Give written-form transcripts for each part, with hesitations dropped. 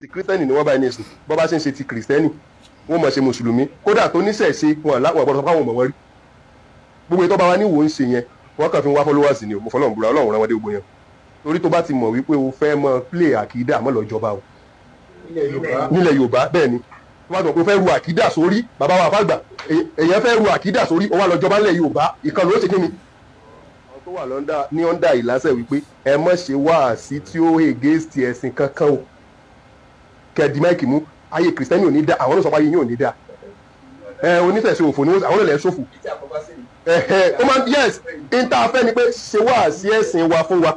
ti kírísítẹ́nì ni wọ́n bá ní ẹ̀sìn bọ́ bá ṣe ń ṣe ti kìrìsìtẹ́nì wọ́n mọ̀ ṣe mùsùlùmí kódà tó níṣẹ̀ṣe wọn gbọ́dọ̀ sọ fáwọn ọmọ wọn rí gbogbo ètò bá wa ní wò ń ṣe yẹn wọ́n kàn fi ń wá followers ni o mo fọlọ́run búra ọlọ́run rán wọn dé gbogbo yẹn torí tó bá ti mọ̀ wípé o fẹ́ mọ play àkídà mọ́ lọ jọba o nílẹ̀ Yorùbá bẹ́ẹ̀ ni tó bá tó pé fẹ́ ru àkídà sórí bàbá wa fàgbà èèyàn fẹ́ ru àkídà sórí ó wá lọ jọba nílẹ̀ Yorùbá ìkànnì ó ṣe kí ni tó wà ní ọ́ndà ìlàsẹ̀ wípé ẹ mọ̀ ṣe wáàsí tí ó against ẹ̀sìn kankan o kẹ́ẹ̀dì máìkì mú ayé kìrìsìtẹ́nì ò ní dá àwọn olùsọ̀pá yìí ò ní dá onífẹ̀sẹ̀ òfò ni àwọn olùlẹ̀ ṣòfò ó máa yes ìntàfẹ́ ni pé ṣe wáàsí ẹ̀sìn wa fún wa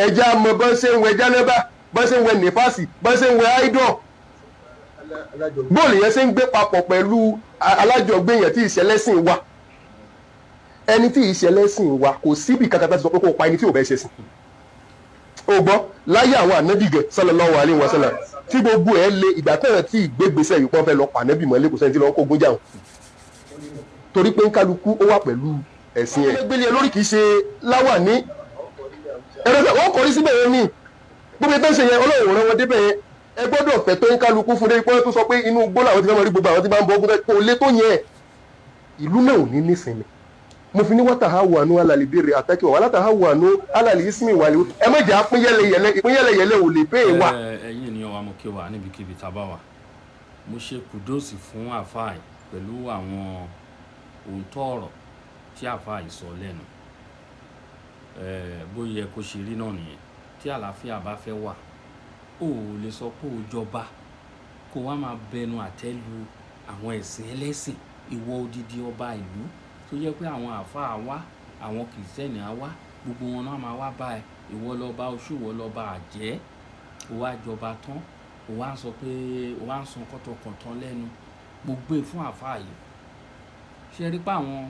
ẹja mọ bọ́n ṣe ń wẹ jánẹ́bà bọ́n ṣe ń wẹ nífàsì bọ́n ṣe ń wẹ áìdọ̀ bóòlù yẹn ṣe ń gbé papọ̀ pẹ̀lú alájọgbé yẹn tí ìṣẹ̀lẹ́sìn wa ẹni tí ìṣẹ̀lẹ́sìn wa kò síbi kankan láti sọ pé kó pa ẹni tí ò bẹ́ẹ̀ ṣe sìn ó gbọ́ láyé àwọn ànábìgẹ̀ sallallahu alaihi wasallam tí gbogbo ẹ̀ lé ìgbà tẹ̀rẹ̀ tí ìgbégbèsè yìí pọ́n fẹ́ lọ pa ànábì mọ́lẹ́ kò sẹ́ni tí lọ́wọ́ kó gbójà wọn torí pé kálukú ó wà pẹ̀lú ẹ̀sìn ẹ̀ gbélé lórí kìí ṣe láwà ní ẹ̀rọ wọ́n kọrí síbẹ̀ yẹn ní gbogbo ẹgbẹ́ ṣe yẹn Ọlọ́run rán wọn débẹ̀ yẹn ẹ gbọ́dọ̀ fẹ́ tó ń kálukú fún dé pọ́n tó sọ pé inú igbó làwọn ti fẹ́ mọ rí gbogbo àwọn tí bá ń bọ́ ogun kò lé tó yẹn ìlú náà ò ní nísinmi mo fi ní wọ́n tàháwànú alàlìbèrè àtàkì wà látàháwànú alàlì ìsinmi wà lè ẹ méjì ìpínyẹlẹyẹlẹ ò lè pé wà. ẹ̀yin ènìyàn wa mo kí wa níbikíbi tá a bá wà mo ṣe kùdóòsì fún àfáà pẹ̀lú àwọn òótọ́ ọ̀rọ̀ tí àfáà sọ lẹ́nu bó yẹ kó ṣe rí náà nìyẹn tí àlàáfíà bá fẹ́ wà ó lè sọ pé ó jọba kó wá máa bẹnu àtẹ́ lu àwọn ẹ̀sìn ẹlẹ́sìn ìwọ odidi ọba ìlú tó yẹ pé àwọn àfáà wá àwọn kìrìsìtẹ́nì á wá gbogbo wọn náà máa wá bá ẹ ìwọ lọ́ba oṣù ìwọ lọ́ba àjẹ́ ó wá jọba tán ó wá sọ pé ó wá ń san kọ́tọ̀kọ̀tàn lẹ́nu gbogbo fún àfáà yìí ṣe rí pé àwọn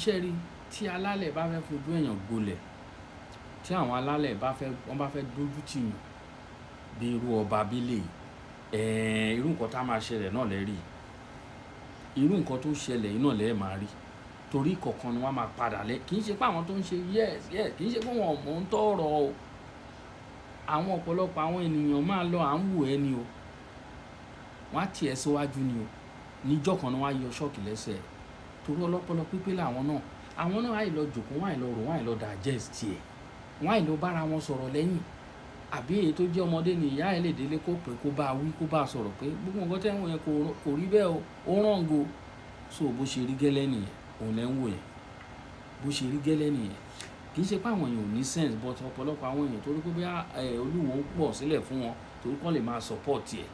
ṣe rí tí alálẹ̀ bá fẹ́ fojú èèyàn gbolẹ̀ tí àwọn alálẹ̀ wọ́n bá fẹ́ dójú tì yàn bí irú ọba abílẹ̀ irú nǹkan tá a máa ṣẹlẹ̀ náà lẹ́rìí irú nǹkan tó ṣẹlẹ̀ yìí náà lẹ́ẹ̀ máa rí torí kọ̀ọ̀kan ni wọ́n máa padà lẹ́ kì í ṣe pé àwọn tó ń ṣe yes kì í ṣe pé wọn ò mọ̀ ń tọ̀rọ̀ o àwọn ọ̀pọ̀lọpọ̀ àwọn ènìyàn máa lọ à ń wò ẹ́ ni o wọ́n á tiẹ̀ síwájú ni o níjọ́ kan ni wọ́n á yọ ṣọ́ọ̀kì lẹ́sẹ̀ torí ọlọ́pọlọ pípé làwọn náà àì lọ jòkó wọ́n àì lọ rò wọ́n àì lọ digest tiẹ̀ wọ́n àì lọ bára wọn sọ̀rọ̀ lẹ́yìn àbí èyí tó jẹ́ ọmọdé ni ìyá ẹ̀ lè délé kó pé kó bá wí kó bá sọ̀rọ̀ pé gbogbo nǹkan tẹ́ ń wò yẹn kò rí bẹ́ẹ̀ o ó ràngo so bó ṣe rí gẹ́lẹ́ nìyẹn òun lẹ́ ń wò yẹn bó ṣe rí gẹ́lẹ́ nìyẹn kì í ṣe pé àwọn èèyàn ò ní sense but ọ̀pọ̀lọpọ̀ àwọn èèyàn torí pé bí Olúwo pọ̀ sílẹ̀ fún wọn torí kọ́ lè máa support ẹ̀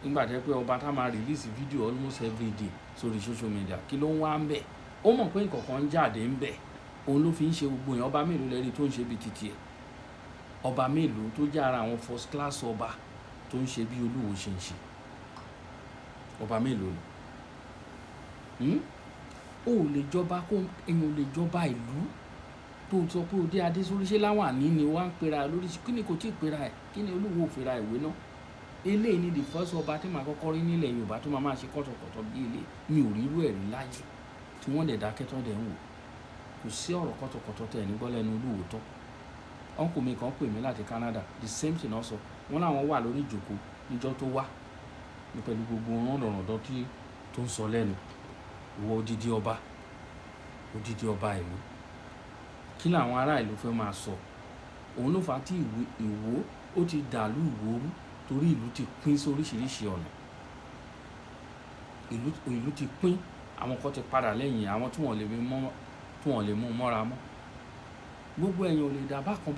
nígbà tẹ́ pé ọba tá máa release video almost every day sórí social media kí ló ń wá ń bẹ̀ ó mọ̀ pé nǹkan kan ń jáde ń bẹ̀ òun ló fi ń ṣe gbogbo èèyàn ọba mélòó lẹ́rìí tó ń ṣe bíi titi ẹ̀ ọba mélòó tó jẹ́ ara àwọn first class ọba tó ń ṣe bí Olúwo ṣe ń ṣe ọba mélòó ni ó lè jọba kó èèyàn lè jọba ìlú tó sọ pé òde adé sóríṣẹ́ láwọn àní ni wọ́n á ń pera lórí kí ni kò tí ì pera ẹ̀ kí ni Olúwo ò fera ìwé náà eléyìí ni the first ọba tí màá kọ́kọ́ rí nílẹ̀ Yorùbá tó máa ṣe kọ́tọ̀kọ́tọ̀ bí ilé mi ò rí irú ẹ̀rí láyé tí wọ́n dẹ̀ dákẹ́ tán dẹ̀ ń wò kò sí ọ̀rọ̀ kọ́tọ̀kọ́tọ̀ tẹ̀ ní gbọ́ lẹ́nu Olúwo tán ọ̀nkù mi kan pè mí láti Canada the same thing náà sọ wọ́n láwọn wà lórí ìjòkó níjọ́ tó wá ní pẹ̀lú gbogbo ràndọ̀ràndọ̀ tó ń sọ lẹ́nu ìwọ odidi ọba ìlú kí làwọn ará ìlú fẹ́ máa sọ òun ló fà á tí Ìwó ó ti dàlú Ìwó rú torí ìlú ti pín sóríṣiríṣi ọ̀nà ìlú ti pín àwọn kan ti padà lẹ́yìn àwọn tí wọ́n lè mú mọ́ra mọ́ gbogbo ẹ̀yin ò lè dá bákan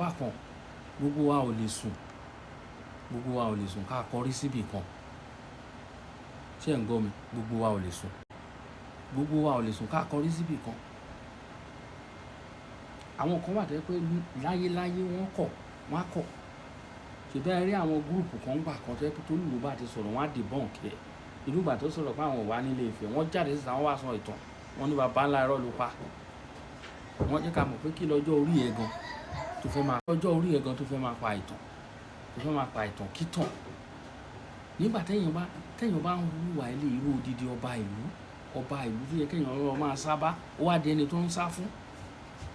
gbogbo wa ò lè sùn ká kọrí síbì kan ṣé ń gbọ́ mi gbogbo wa ò lè sùn ká kọrí síbì kan àwọn kan wà tẹ́ pé láyéláyé wọ́n kọ̀ ṣùgbọ́n ẹ rí àwọn gúrùpù kan gbà kan tẹ́ pé tó Olúwo bá ti sọ̀rọ̀ wọ́n á debunk ẹ̀ ìlú ìgbà tó sọ̀rọ̀ pé àwọn wà nílé Ifẹ̀ wọ́n jáde síta wọ́n wá sọ ìtàn wọ́n ní baba ńlá irọ́ ló pa wọ́n jẹ́ ká mọ̀ pé kí lọ́jọ́ orí ẹ̀ gan tó fẹ́ máa pa ìtàn kítàn nígbà téèyàn bá ń hùwà ilé irú odidi ọba ìlú tó yẹ kéèyàn lọ máa sábà ó wá di ẹni tó ń sá fún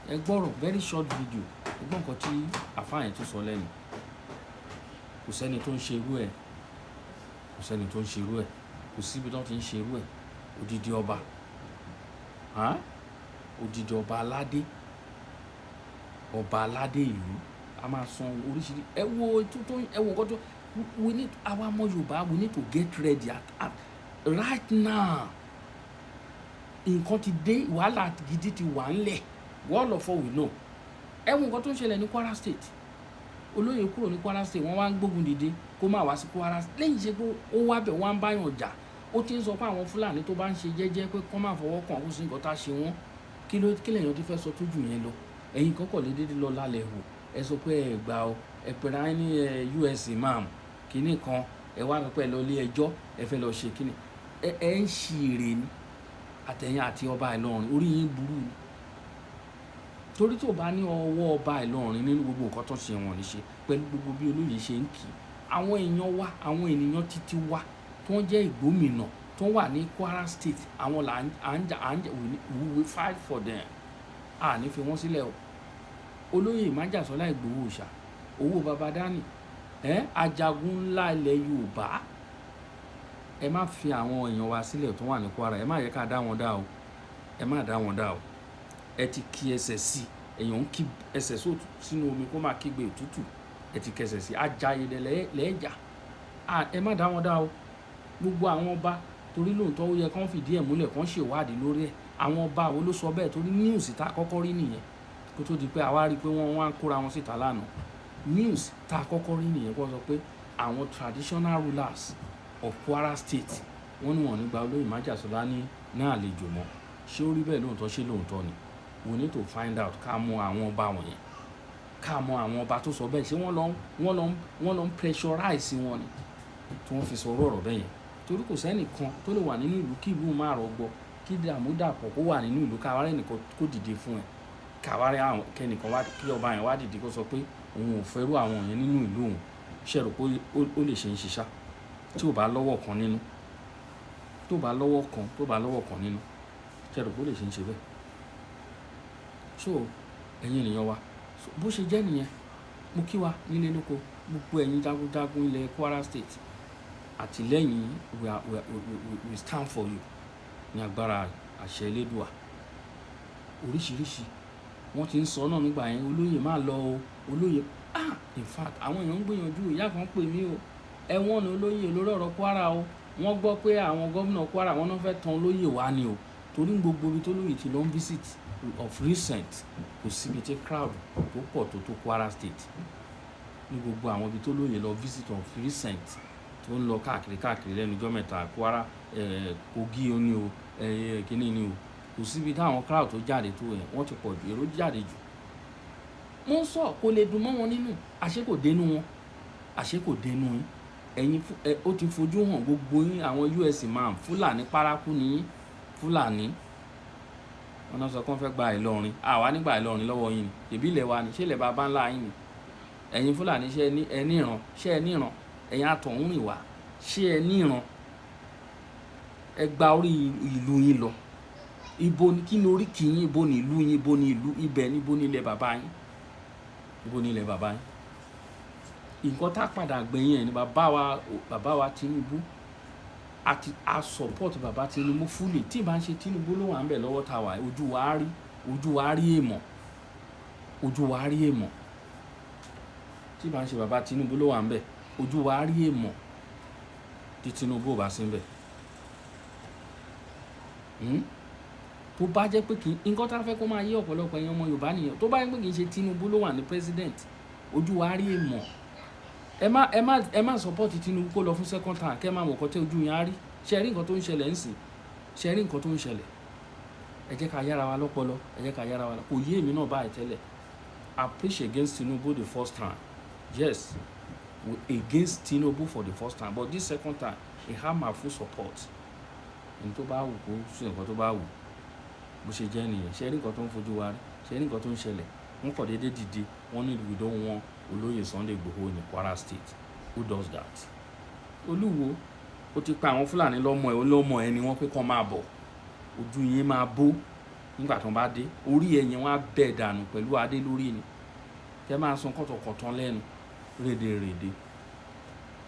ẹ gbọ́rọ̀ very short video ẹ gbọ́ nǹkan tí àfáà yẹn tó sọ lẹ́nu. kò sẹ́ni tó ń ṣe irú ẹ̀, kò sẹ́ni tó ń ṣe irú ẹ̀, kò síbi tó ti ń ṣe irú ẹ̀. Odidi ọba, odidi ọba aládé ìlú a máa san oríṣiríṣi. Ẹ wo nǹkan tó we need, àwa ọmọ Yorùbá, we need to get ready at right now. Nǹkan ti dé, wàhálà gidi ti wà ńlẹ̀, all of us we know. Ẹ wo nǹkan tó ń ṣẹlẹ̀ ní Kwara State. Olóyè kúrò ní Kwara State, wọ́n wá ń gbógun dìde kó má wá sí Kwara State. Lẹ́yìn ṣe pé ó wá bẹ̀ wọ́n á ń báyàn jà. Ó ti ń sọ fún àwọn Fúlàní tó bá ń ṣe jẹ́jẹ́ pé kó má fọwọ́ kàn, kó sí nǹkan tá a ṣe wọ́n. Kí lèèyàn ti fẹ́ sọ tó jù yẹn lọ? Ẹ̀yin kọ́kọ́ lè dédé lọ lálẹ́ hù. Ẹ sọ pé ẹ gbà o, ẹ pẹ̀lú ayé ní US imam kínní kan, ẹ wá pẹ́ lọ ilé ẹjọ́, ẹ fẹ́ lọ ṣe kínní. Ẹ ń ṣe èrè ni àtẹ̀yìn àti ọba Ìlọrin, orí yín burú ni. Torí tí ò bá ní ọwọ́ ọba Ìlọrin nínú gbogbo nǹkan tó ṣe wọ́n ní ṣe, pẹ̀lú gbogbo bí olóyè ṣe ń kì í, àwọn èèyàn wa, àwọn ènìyàn títí wa tó ń jẹ́ ìgbómìnà tó wà ní Kwara State, àwọn là ń jà, we will fight for them. A ní fi wọ́n sílẹ̀ o. Olóyè Májàsọ́lá Ìgbòho Òòṣà, owó baba dání, ajagun ńlá ilẹ̀ Yorùbá. Ẹ má fi àwọn èèyàn wa sílẹ̀ tó wà ní Kwara, ẹ má yẹ ká dá wọn dá o, ẹ má dá wọn dá o. Ẹ ti kí ẹsẹ̀ sí, èèyàn ń kí ẹsẹ̀ sínú omi kó máa kígbe òtútù, ẹ ti kẹsẹ̀ sí, ajayi lẹ́ẹ̀jà, ẹ má dá wọn dá o. Gbogbo àwọn ọba, torí lóòótọ́ ó yẹ kán fìdí ẹ̀ múlẹ̀, kán ṣèwádìí lórí ẹ̀. Àwọn ọba wo ló sọ bẹ́ẹ̀? Torí news tá kọ́kọ́ rí nìyẹn, kó tó di pé àwa rí i pé wọ́n wá ń kóra wọn síta lánàá. News tá kọ́kọ́ rí nìyẹn, kó sọ pé àwọn traditional rulers of Kwara State wọ́n ní wọ́n nígbà olóyè Májàsọ́lá ní àlejò mọ́. Ṣé ó rí bẹ́ẹ̀ lóòótọ́? Ṣé lóòótọ́ ni? We need to find out, ká mọ àwọn ọba wọ̀nyẹn, ká mọ àwọn ọba tó sọ bẹ́ẹ̀. Ṣé wọ́n lọ ń pressurize wọn ni tí wọ́n fi sọ ọ̀rọ̀ bẹ́ẹ̀ yẹn? Torí kò sẹ́nìkan tó lè wà nínú ìlú kí ìlú máa rọgbọ, kí dàmúdàpọ̀ kó wà nínú ìlú, káwárẹ́ nìkan kó dìde fún ẹ, káwárẹ́ kẹ́nìkan wá, kí ọba yẹn wá dìde kó sọ pé òun ò fẹ́rù àwọn yẹn nínú ìlú òun. Ṣé rò pé ó lè ṣe ń ṣiṣá tí ò bá lọ́wọ́ kan nínú? Tó bá lọ́wọ́ kan nínú, ṣé rò pé ó lè ṣe ń ṣe bẹ́ẹ̀? So ẹ̀yin ènìyàn wa, bó ṣe jẹ́ nìyẹn. Mo kí wa nílé lóko, gbogbo ẹ̀yin jagunjagun ilẹ̀ Kwara State, àtìlẹ́yìn we stand for you ní agbára àṣẹ Elédùà. Oríṣiríṣi wọ́n ti ń sọ náà nígbà yẹn, olóyè má lọ o, olóyè in fact àwọn èèyàn ń gbìyànjú. Ìyá kan pè mí o, ẹ̀wọ̀n ni olóyè lórí ọ̀rọ̀ Kwara o, wọ́n gbọ́ pé àwọn gómìnà Kwara wọn náà fẹ́ tan olóyè wá ni o. Torí gbogbo ibi tó lóyè ti lọ ń visit of recent, kò síbi tí crowd tó pọ̀ tó Kwara State. Ní gbogbo àwọn ibi tó lóyè lọ visit of recent tó ń lọ káàkiri lẹ́nu ọjọ́ mẹ́ta, Kwara, Kogi ni o, kíní ni o, kò síbi táwọn crowd tó jáde tó yẹn, wọ́n ti pọ̀ jù, èrò jáde jù. Mo ń sọ kó lè dùn mọ́ wọn nínú, àṣé kò dénú wọn, àṣé kò dénú yín. Ẹ̀yin ó ti fojú hàn gbogbo yín, àwọn US imam Fúlàní paraku ní Fúlàní. Wọ́n náà sọ pé wọ́n fẹ́ gba Ìlọrin, àwa nígbà Ìlọrin lọ́wọ́ yín ni, ìbí ilẹ̀ wa ni, ṣé ilẹ̀ baba ńlá yín ni? Ẹ̀yin Fúlàní ṣé ẹ ní ìran? Ṣé ẹ ní ìran? Ẹ̀yin àtọ̀húnrìn wá, ṣé ẹ ní ìran? Ẹ gba orí ìlú yín lọ. Ibo ni, kí ni oríkì yín? Ibo ni ìlú yín? Ibo ni ìlú ibẹ̀ ni? Ibo ni ilẹ̀ bàbá yín? Ibo ni ilẹ̀ bàbá yín? Nǹkan tá padà gbẹ̀yìn ẹ̀ ni bàbá wa Tinubu a support bàbá Tinubu fully. Tí ìbá ń ṣe Tinubu ló wà ń bẹ̀ lọ́wọ́ ta wà, ojú wa rí èèmọ̀. Tí ìbá ń ṣe bàbá Tinubu ló wà ń bẹ̀, ojú wa rí èèmọ̀ tí Tinubu ò bá sí ń bẹ̀. Tó bá jẹ́ pé nǹkan tá a fẹ́ kó máa yé ọ̀pọ̀lọpọ̀ ẹ̀yin ọmọ Yorùbá nìyẹn. Tó bá jẹ́ pé kì í ṣe Tinubu ló wà ní president, ojú wa rí èèmọ̀. Ẹ má support Tinubu kó lọ fún second time, kẹ́ máa mọ̀ kọ́ tẹ́ ojú yẹn á rí. Ṣé rí nǹkan tó ń ṣẹlẹ̀ ń sìn? Ṣé rí nǹkan tó ń ṣẹlẹ̀? Ẹ jẹ́ ká yára wa lọ́pọlọ, kò yé èmi náà báyìí tẹ́lẹ̀. I preach against Tinubu the first time. Yes, against Tinubu for the first time, but this second time he had my full support. Ẹni tó bá wù kó sún nǹkan tó bá wù, bó ṣe jẹ́ nìyẹn. Ṣé rí nǹkan tó ń fojú wa rí? Ṣé rí nǹkan tó ń ṣẹlẹ̀? Wọ́n kọ̀ déédéé dìde, wọ́n ní we don't want olóyè Sunday Igboho ní Kwara State. Who does that? Oluwo ó ti pa àwọn Fúlàní lọ́mọ ẹ̀ ni wọ́n pé kán máa bọ̀, ojú yín máa bó nígbà tó bá dé, orí ẹ̀yìn wọn á bẹ̀ dànù pẹ̀lú adé lórí ni. Kẹ́ máa sọ kọ̀tọ̀kọ̀tọ̀ lẹ́nu rédèrèdè.